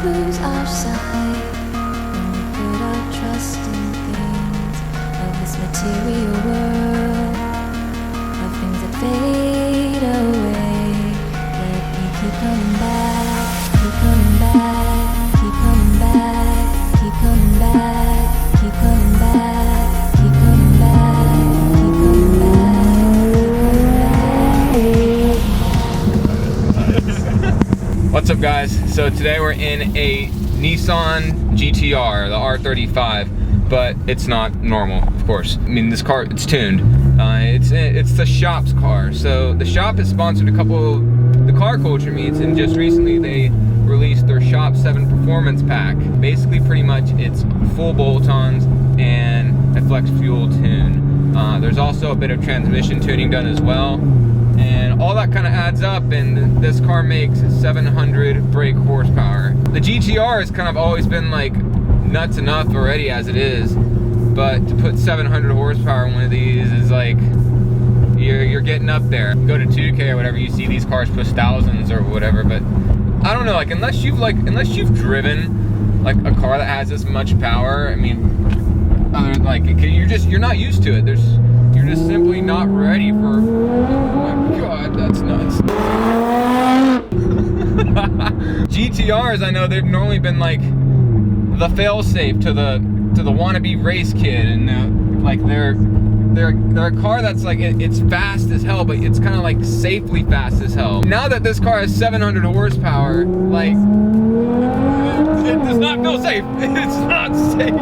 lose our sight when we put our trust in things of this material world, of things that fade away. Let me keep coming back, keep coming back, keep coming back, keep coming back, keep coming back, keep coming back, keep coming back. What's up, guys? So today we're in a Nissan GTR, the R35, but it's not normal, of course. I mean, this car, it's tuned. It's the shop's car. So the shop has sponsored a couple of the car culture meets, and just recently they released their Shop 7 Performance Pack. Basically, pretty much, it's full bolt-ons and a flex fuel tune. There's also a bit of transmission tuning done as well. And all that kind of adds up, and this car makes 700 brake horsepower. The GTR has kind of always been like nuts enough already as it is, but to put 700 horsepower in one of these is like, you're getting up there. You go to 2K or whatever, you see these cars push thousands or whatever, but I don't know, like unless you've driven like a car that has this much power, I mean, you're not used to it. You're just simply not ready for. Oh my god, that's nuts. GTRs, I know they've normally been like the fail-safe to the wannabe race kid, and like they're a car that's like it's fast as hell, but it's kind of like safely fast as hell. Now that this car has 700 horsepower, like it does not feel safe. It's not safe.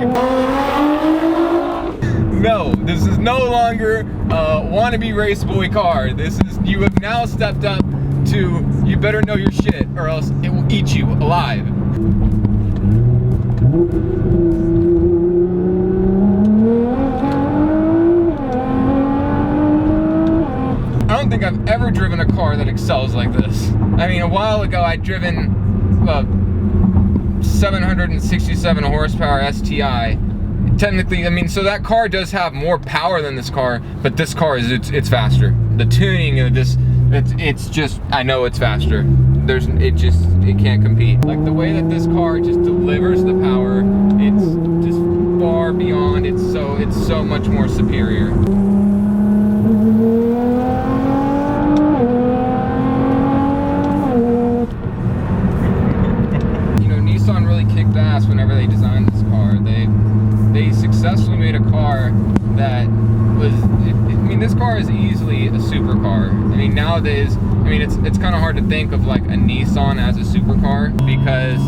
No, this is no longer a wannabe race boy car. You have now stepped up to, you better know your shit or else it will eat you alive. I don't think I've ever driven a car that excels like this. I mean, a while ago I'd driven 767 horsepower STI. Technically, I mean, so that car does have more power than this car, but this car it's faster. The tuning of this, it's just, I know it's faster. It can't compete. Like the way that this car just delivers the power, it's just far beyond. It's so much more superior. You know, Nissan really kicked ass whenever they designed this car. They successfully made a car that was, I mean, this car is easily a supercar. I mean, nowadays, I mean, it's kind of hard to think of like a Nissan as a supercar because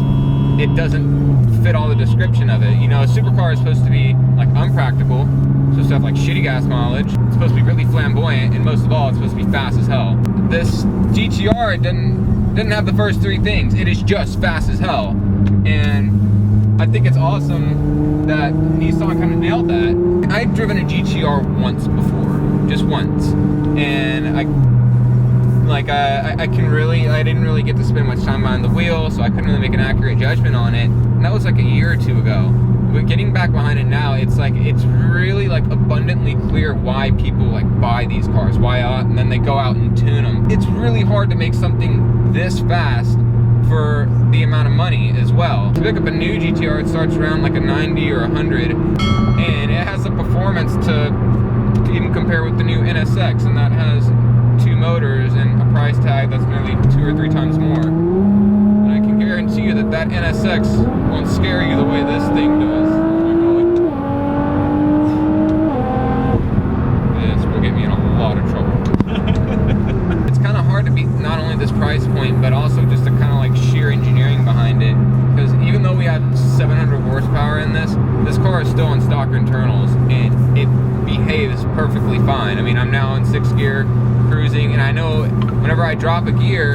it doesn't fit all the description of it. You know, a supercar is supposed to be like unpractical, it's supposed to have like shitty gas mileage, it's supposed to be really flamboyant, and most of all, it's supposed to be fast as hell. This GTR, it didn't have the first three things. It is just fast as hell. And I think it's awesome that Nissan kind of nailed that. I'd driven a GTR once before, just once, and I didn't really get to spend much time behind the wheel, so I couldn't really make an accurate judgment on it. And that was like a year or two ago. But getting back behind it now, it's really like abundantly clear why people like buy these cars, and then they go out and tune them. It's really hard to make something this fast for the amount of money as well. To pick up a new GTR, it starts around like a 90 or 100, and it has the performance to even compare with the new NSX, and that has 2 motors and a price tag that's nearly 2 or 3 times more. And I can guarantee you that NSX won't scare you the way this thing does. This will get me in a lot of trouble. It's kind of hard to beat not only this price point, but also just the kind of like sheer engineering behind it. Because even though we have 700 horsepower in this car is still on stock internals, and it behaves perfectly fine. I mean, I'm now in 6th gear cruising, and I know whenever I drop 2 gears,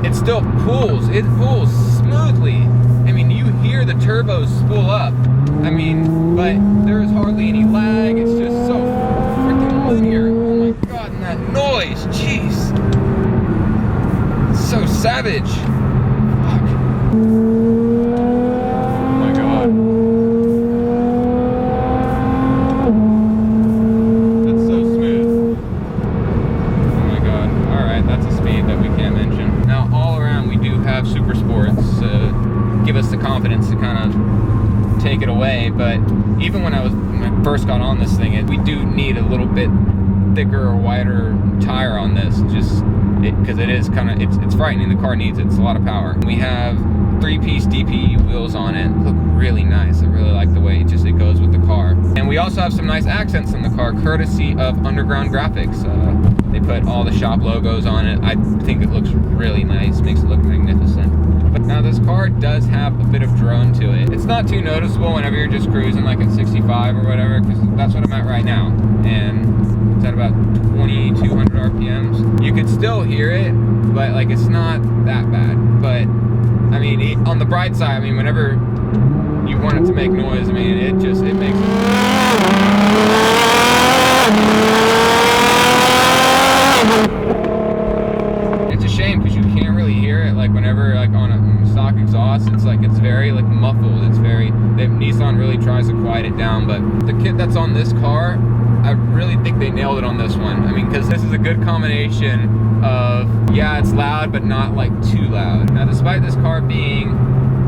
it still pulls. It pulls smoothly. I mean, you hear the turbos spool up. I mean, but there's hardly any lag. It's just so freaking linear. Oh my god, and that noise, jeez. It's so savage. Fuck. Oh my god. That's so smooth. Oh my god. Alright, that's a speed that we can't mention. Now, all around we do have Super Sport. of confidence to kind of take it away. But even when I first got on this thing, we do need a little bit thicker or wider tire on this, just because it is kind of, it's frightening. The car needs it. It's a lot of power. We have 3-piece DPE wheels on it. Look really nice. I really like the way it goes with the car. And we also have some nice accents in the car, courtesy of Underground Graphics. They put all the shop logos on it. I think it looks really nice. Makes it look magnificent. But now this car does have a bit of drone to it. It's not too noticeable whenever you're just cruising like at 65 or whatever, because that's what I'm at right now. And it's at about 2,200 RPMs. You could still hear it, but like it's not that bad. But I mean, on the bright side, I mean, whenever you want it to make noise, I mean, it makes it. It's a shame because you can't really hear it, like whenever like on a stock exhaust, it's very like muffled. Nissan really tries to quiet it down, but the kit that's on this car, I really think they nailed it on this one. I mean, because this is a good combination of, yeah, it's loud, but not like too loud. Now, despite this car being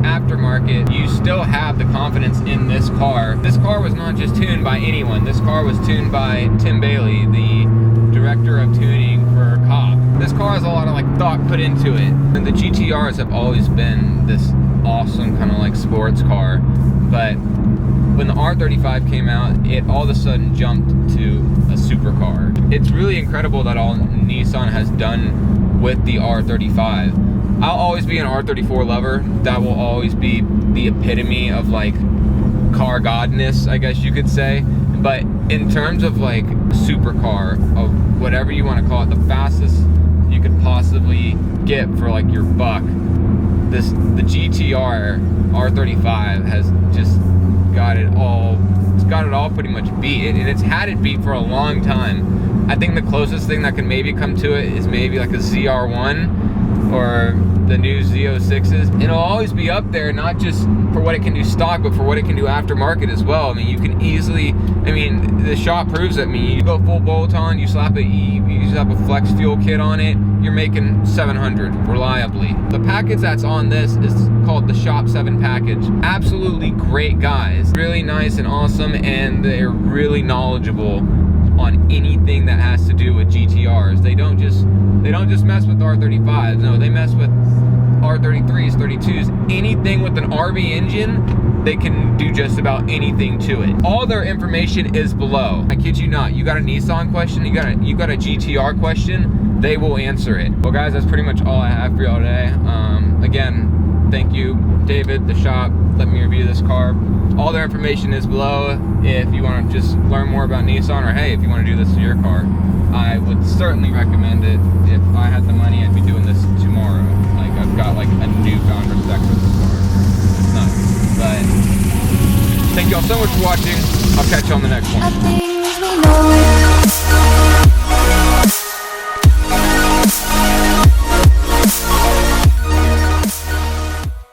aftermarket, you still have the confidence in this car. This car was not just tuned by anyone. This car was tuned by Tim Bailey, the director of tuning for Cobb. This car has a lot of like thought put into it. And the GTRs have always been this awesome kind of like sports car, but when the R35 came out, it all of a sudden jumped to a supercar. It's really incredible that all Nissan has done with the R35. I'll always be an R34 lover. That will always be the epitome of like car godness, I guess you could say. But in terms of like supercar, of whatever you want to call it, the fastest you could possibly get for like your buck, the GTR R35 has just got it all. It's got it all pretty much beat, and it's had it beat for a long time. I think the closest thing that can maybe come to it is maybe like a ZR1 or the new Z06s. It'll always be up there, not just for what it can do stock, but for what it can do aftermarket as well. I mean, you can easily, I mean, the shop proves it. I mean, you go full bolt-on, you slap a flex fuel kit on it, you're making 700 reliably. The package that's on this is called the Shop 7 package. Absolutely great guys, really nice and awesome, and they're really knowledgeable on anything that has to do with GTRs. They don't just mess with R35s. No, they mess with R33s, 32s, anything with an RV engine. They can do just about anything to it. All their information is below. I kid you not. You got a Nissan question, you got a GTR question, they will answer it. Well guys, that's pretty much all I have for y'all today. Again, thank you, David, the shop, let me review this car. All their information is below if you want to just learn more about Nissan, or hey, if you want to do this to your car. I would certainly recommend it. If I had the money, I'd be doing this tomorrow. Like, I've got like a newfound respect for this car. It's nuts. But thank y'all so much for watching. I'll catch you on the next one.